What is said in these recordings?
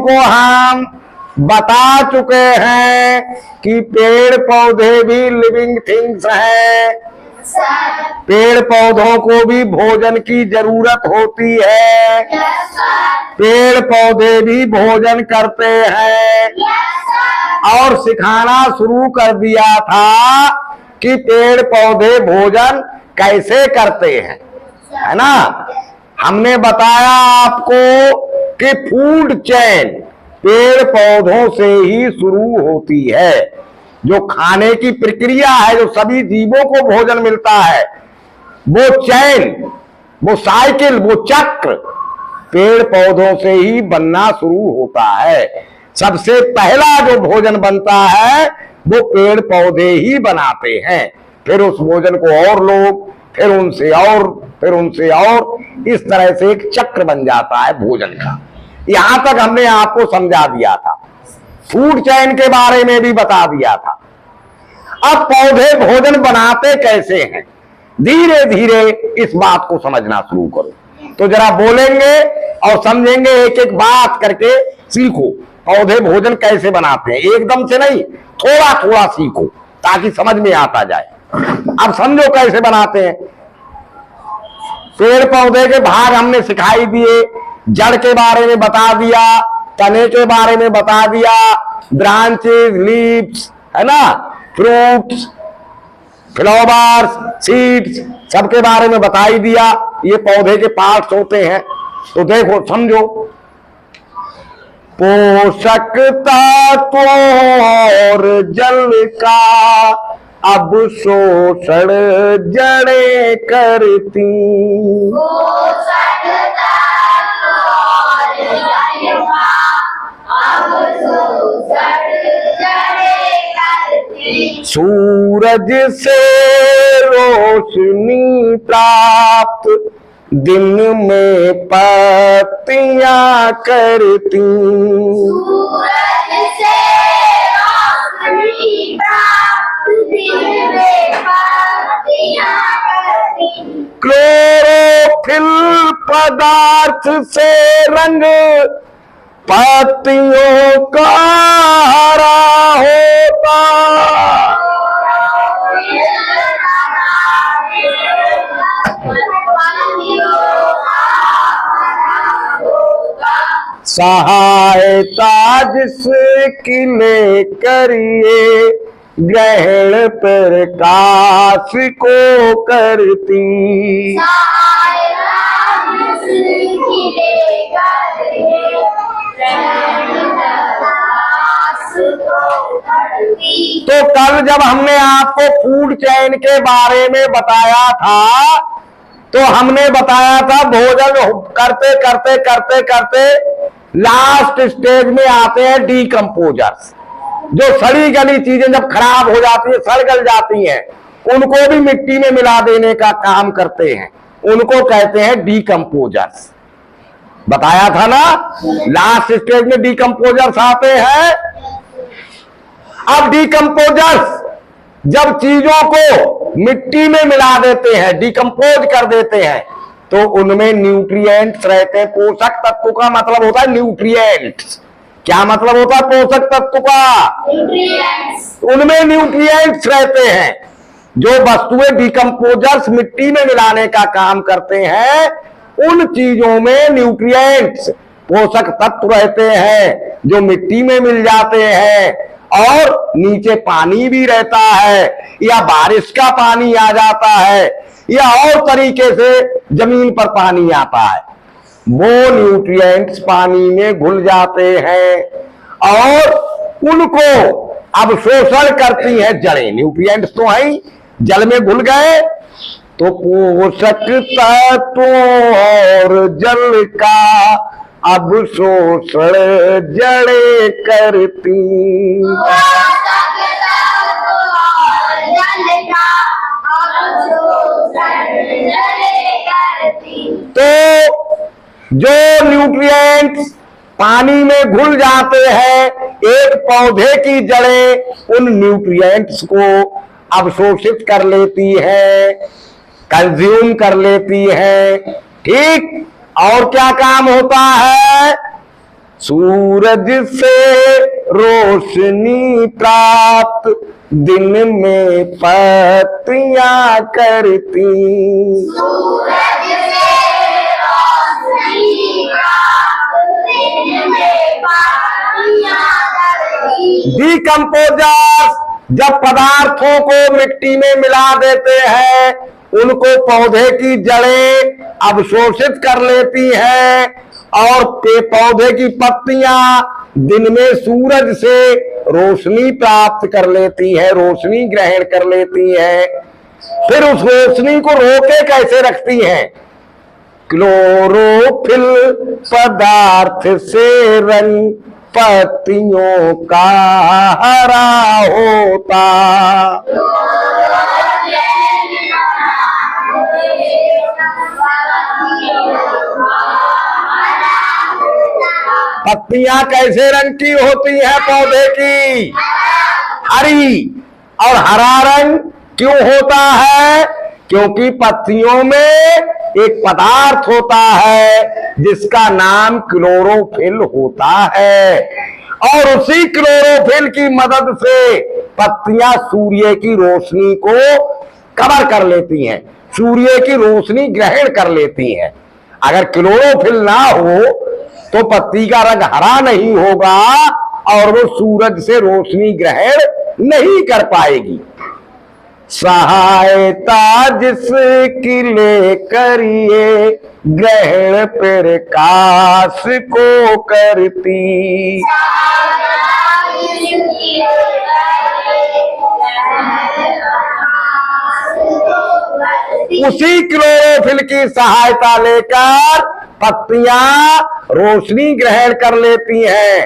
को हम बता चुके हैं कि पेड़ पौधे भी लिविंग थिंग्स हैं, पेड़ पौधों को भी भोजन की जरूरत होती है, पेड़ पौधे भी भोजन करते हैं। और सिखाना शुरू कर दिया था कि पेड़ पौधे भोजन कैसे करते हैं, है ना। हमने बताया आपको कि फूड चेन पेड़ पौधों से ही शुरू होती है। जो खाने की प्रक्रिया है, जो सभी जीवों को भोजन मिलता है, वो चैन, वो साइकिल, वो चक्र पेड़ पौधों से ही बनना शुरू होता है। सबसे पहला जो भोजन बनता है वो पेड़ पौधे ही बनाते हैं, फिर उस भोजन को और लोग, फिर उनसे और, फिर उनसे और, इस तरह से एक चक्र बन जाता है भोजन का। यहां तक हमने आपको समझा दिया था, फूड चेन के बारे में भी बता दिया था। अब पौधे भोजन बनाते कैसे हैं, धीरे धीरे इस बात को समझना शुरू करो। तो जरा बोलेंगे और समझेंगे, एक एक बात करके सीखो। पौधे भोजन कैसे बनाते हैं, एकदम से नहीं, थोड़ा थोड़ा सीखो ताकि समझ में आता जाए। अब समझो कैसे बनाते हैं। पेड़ पौधे के भाग हमने सिखाई दिए, जड़ के बारे में बता दिया, तने के बारे में बता दिया, ब्रांचेस, लीव्स, है ना, फ्रूट्स, फ्लावर्स, सीड्स, सबके बारे में बता ही दिया। ये पौधे के पार्ट्स होते हैं। तो देखो, समझो, पोषक तत्व और जल का अब शोषण जड़ें करती, पोषक तत्व और जल का अब शोषण जड़ें करती, सूरज से रोशनी प्राप्त दिन में पत्तियां करती, सूरज से रोशनी प्राप्त दिन में पत्तियां करती, क्लोरोफिल पदार्थ से रंग पत्तियों का हरा होता, सहायता जिसकी लेकर ये ग्रहण प्रकाश को करती, सहायता जिसकी लेकर ये ग्रहण प्रकाश को करती। तो कल जब हमने आपको फूड चेन के बारे में बताया था, तो हमने बताया था भोजन करते करते करते करते लास्ट स्टेज में आते हैं डीकंपोजर्स। जो सड़ी गली चीजें जब खराब हो जाती है, सड़ गल जाती हैं, उनको भी मिट्टी में मिला देने का काम करते हैं, उनको कहते हैं डीकंपोजर्स। बताया था ना, लास्ट स्टेज में डीकंपोजर्स आते हैं। अब डीकंपोजर्स जब चीजों को मिट्टी में मिला देते हैं, डिकम्पोज कर देते हैं, तो उनमें न्यूट्रिएंट्स रहते हैं। पोषक तत्व का मतलब होता है न्यूट्रिएंट्स। क्या मतलब होता है पोषक तत्व का? न्यूट्रिएंट्स। उनमें न्यूट्रिएंट्स रहते हैं। जो वस्तुएं डिकम्पोजर्स मिट्टी में मिलाने का काम करते हैं, उन चीजों में न्यूट्रिएंट्स, पोषक तत्व रहते हैं जो मिट्टी में मिल जाते हैं, और न्नीचे पानी भी रहता है, या बारिश का पानी आ जाता है, या और तरीके से जमीन पर पानी आता है। वो न्यूट्रिएंट्स पानी में घुल जाते हैं और उनको अब शोषण करती हैं जड़ें। न्यूट्रिएंट्स तो हैं, जल में घुल गए, तो पोषक तत्व और जल का अब शोषण जड़ें करती। तो जो न्यूट्रिएंट्स पानी में घुल जाते हैं, एक पौधे की जड़ें उन न्यूट्रिएंट्स को अवशोषित कर लेती है, कंज्यूम कर लेती है। ठीक, और क्या काम होता है? सूरज से रोशनी प्राप्त दिन में पत्तियां करती। सूरज से रोशनी प्राप्त दिन में पत्तियां करती। डिकम्पोजर्स जब पदार्थों को मिट्टी में मिला देते हैं, उनको पौधे की जड़ें अवशोषित कर लेती हैं और पौधे की पत्तियां दिन में सूरज से रोशनी प्राप्त कर लेती है, रोशनी ग्रहण कर लेती है। फिर उस रोशनी को रोके कैसे रखती हैं? क्लोरोफिल पदार्थ से रंग पत्तियों का हरा होता। पत्तियां कैसे रंग की होती है पौधे की? हरी। और हरा रंग क्यों होता है? क्योंकि पत्तियों में एक पदार्थ होता है जिसका नाम क्लोरोफिल होता है, और उसी क्लोरोफिल की मदद से पत्तियां सूर्य की रोशनी को कवर कर लेती हैं, सूर्य की रोशनी ग्रहण कर लेती हैं। अगर क्लोरोफिल ना हो तो पत्ती का रंग हरा नहीं होगा और वो सूरज से रोशनी ग्रहण नहीं कर पाएगी। सहायता जिसकी लेकर ये ग्रहण प्रकाश को करती। उसी क्लोरोफिल की सहायता लेकर पत्तियां रोशनी ग्रहण कर लेती हैं।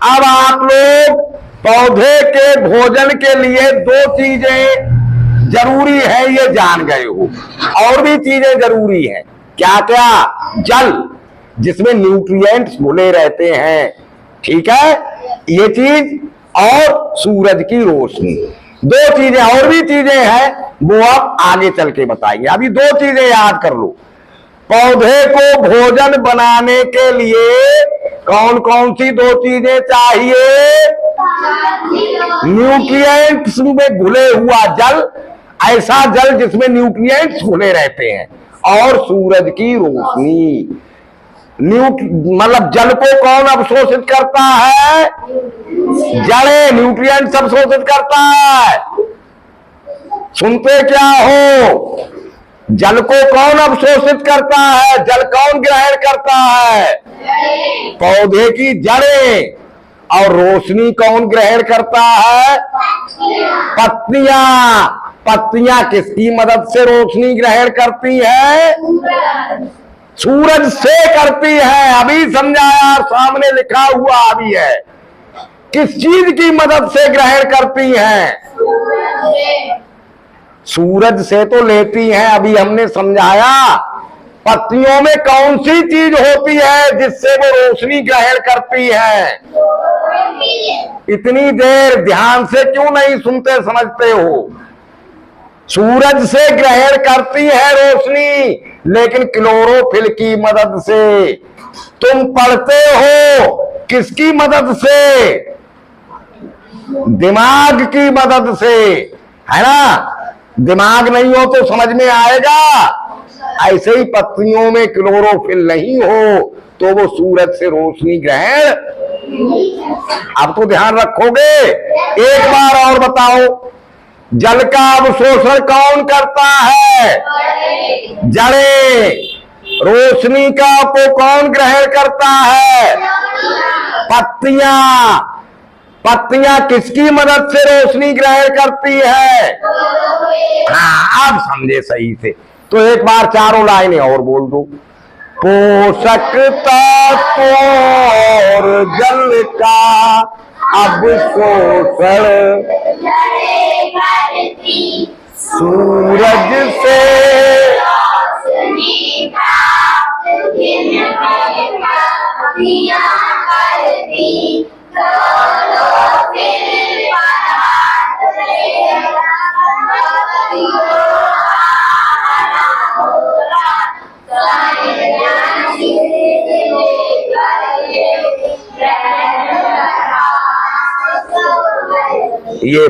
अब आप लोग पौधे के भोजन के लिए दो चीजें जरूरी है ये जान गए हो, और भी चीजें जरूरी हैं। क्या क्या? जल, जिसमें न्यूट्रिएंट्स घुले रहते हैं, ठीक है, ये चीज, और सूरज की रोशनी। दो चीजें, और भी चीजें हैं, वो आप आगे चल के बताएंगे। अभी दो चीजें याद कर लो। पौधे को भोजन बनाने के लिए कौन कौन सी दो चीजें चाहिए? न्यूट्रिएंट्स में घुले हुआ जल, ऐसा जल जिसमें न्यूट्रिएंट्स घुले रहते हैं, और सूरज की रोशनी। मतलब जल को कौन अवशोषित करता है? जड़ें न्यूट्रिएंट्स अवशोषित करता है। सुनते क्या हो? जल को कौन अवशोषित करता है? जल कौन ग्रहण करता है? पौधे की जड़ें। और रोशनी कौन ग्रहण करता है? पत्तियां। पत्तियां किसकी मदद से रोशनी ग्रहण करती है? सूरज से करती है। अभी समझाया, सामने लिखा हुआ अभी है। किस चीज की मदद से ग्रहण करती है? सूरज से तो लेती हैं, अभी हमने समझाया। पत्तियों में कौन सी चीज होती है जिससे वो रोशनी ग्रहण करती है? इतनी देर ध्यान से क्यों नहीं सुनते समझते हो? सूरज से ग्रहण करती है रोशनी, लेकिन क्लोरोफिल की मदद से। तुम पढ़ते हो किसकी मदद से? दिमाग की मदद से, है ना? दिमाग नहीं हो तो समझ में आएगा। ऐसे ही पत्तियों में क्लोरोफिल नहीं हो तो वो सूरज से रोशनी ग्रहण। अब तो ध्यान रखोगे। एक बार और बताओ, जल का अवशोषण कौन करता है? जड़ें। रोशनी का को कौन ग्रहण करता है? पत्तियां। पत्तियां किसकी मदद से रोशनी ग्रहण करती है? हाँ, अब समझे सही से। तो एक बार चारों लाइनें और बोल दो। पोषक तत्व और जल का अवशोषण सूरज से ये